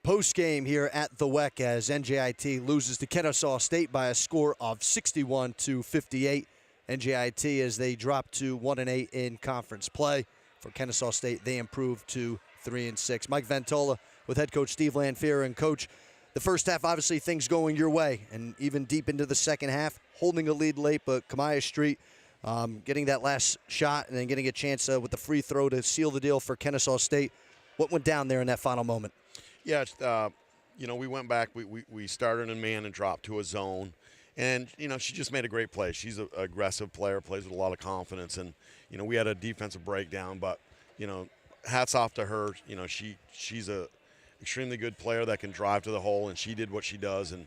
Post-game here at the WEC as NJIT loses to Kennesaw State by a score of 61-58. NJIT as they drop to 1-8 in conference play. For Kennesaw State, they improve to 3-6. Mike Ventola with head coach Steve Lanpher. And coach, the first half, obviously things going your way, and even deep into the second half, holding a lead late, but Kamaya Street getting that last shot and then getting a chance with the free throw to seal the deal for Kennesaw State. What went down there in that final moment? Yeah, we went back. We started in man and dropped to a zone. And, she just made a great play. She's an aggressive player, plays with a lot of confidence. And, we had a defensive breakdown. But, hats off to her. She's a extremely good player that can drive to the hole, and she did what she does. And,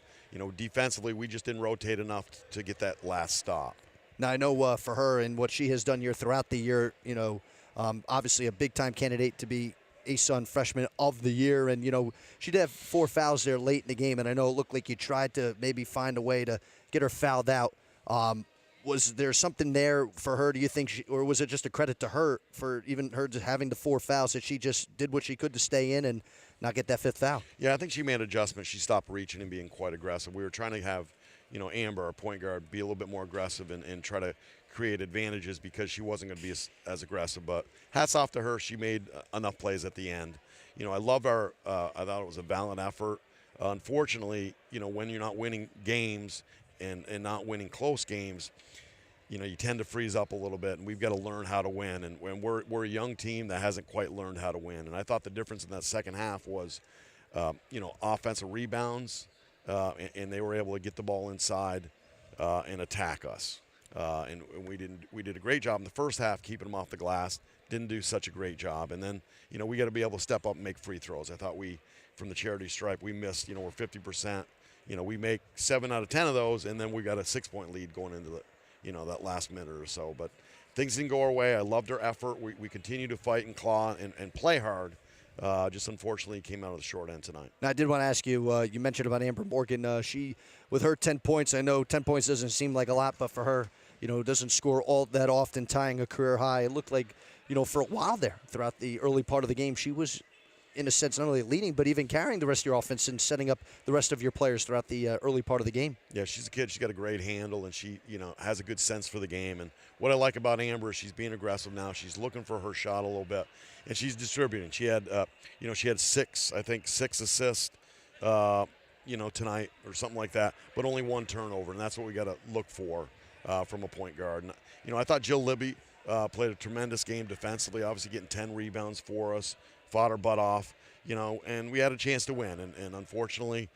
defensively, we just didn't rotate enough to get that last stop. Now, I know for her and what she has done here throughout the year, obviously a big-time candidate to be ASUN Freshman of the Year. And, she did have 4 fouls there late in the game, and I know it looked like you tried to maybe find a way to get her fouled out. Was there something there for her, do you think, or was it just a credit to her for even her just having the 4 fouls, that she just did what she could to stay in and not get that 5th foul? Yeah, I think she made adjustments. She stopped reaching and being quite aggressive. We were trying to have, Amber, our point guard, be a little bit more aggressive and try to create advantages because she wasn't going to be as aggressive. But hats off to her. She made enough plays at the end. I love our I thought it was a valiant effort. Unfortunately, when you're not winning games and not winning close games, you tend to freeze up a little bit, and we've got to learn how to win. And when we're a young team that hasn't quite learned how to win. And I thought the difference in that second half was, offensive rebounds, and they were able to get the ball inside and attack us. And we did a great job in the first half keeping them off the glass. Didn't do such a great job. And then, we got to be able to step up and make free throws. I thought from the charity stripe, we missed, we're 50%. We make 7 out of 10 of those, and then we got a 6-point lead going into the, that last minute or so. But things didn't go our way. I loved our effort. We continue to fight and claw and play hard. Just unfortunately came out of the short end tonight. Now, I did want to ask you, you mentioned about Amber Morgan. She, with her 10 points, I know 10 points doesn't seem like a lot, but for her, doesn't score all that often, tying a career high. It looked like, for a while there, throughout the early part of the game, she was, in a sense, not only leading, but even carrying the rest of your offense and setting up the rest of your players throughout the early part of the game. Yeah, she's a kid. She's got a great handle, and she, has a good sense for the game. And what I like about Amber is she's being aggressive now. She's looking for her shot a little bit, and she's distributing. She had, she had 6 assists, tonight or something like that, but only 1 turnover, and that's what we got to look for from a point guard. And, I thought Jill Libby played a tremendous game defensively, obviously getting 10 rebounds for us, fought her butt off, and we had a chance to win. And unfortunately,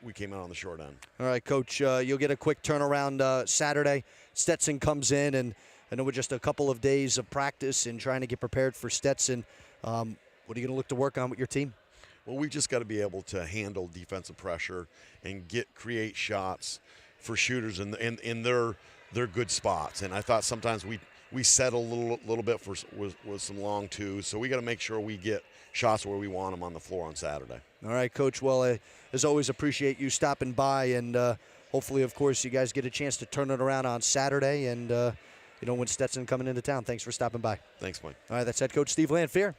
we came out on the short end. All right, Coach, you'll get a quick turnaround Saturday. Stetson comes in, and I know with just a couple of days of practice and trying to get prepared for Stetson, what are you going to look to work on with your team? Well, we just got to be able to handle defensive pressure and create shots for shooters in their good spots. And I thought sometimes we settle a little bit with some long twos, so we got to make sure we get shots where we want them on the floor on Saturday. All right, Coach. Well, as always, appreciate you stopping by, and hopefully, of course, you guys get a chance to turn it around on Saturday, and when Stetson coming into town. Thanks for stopping by. Thanks, Mike. All right, that's head coach Steve Lanpher.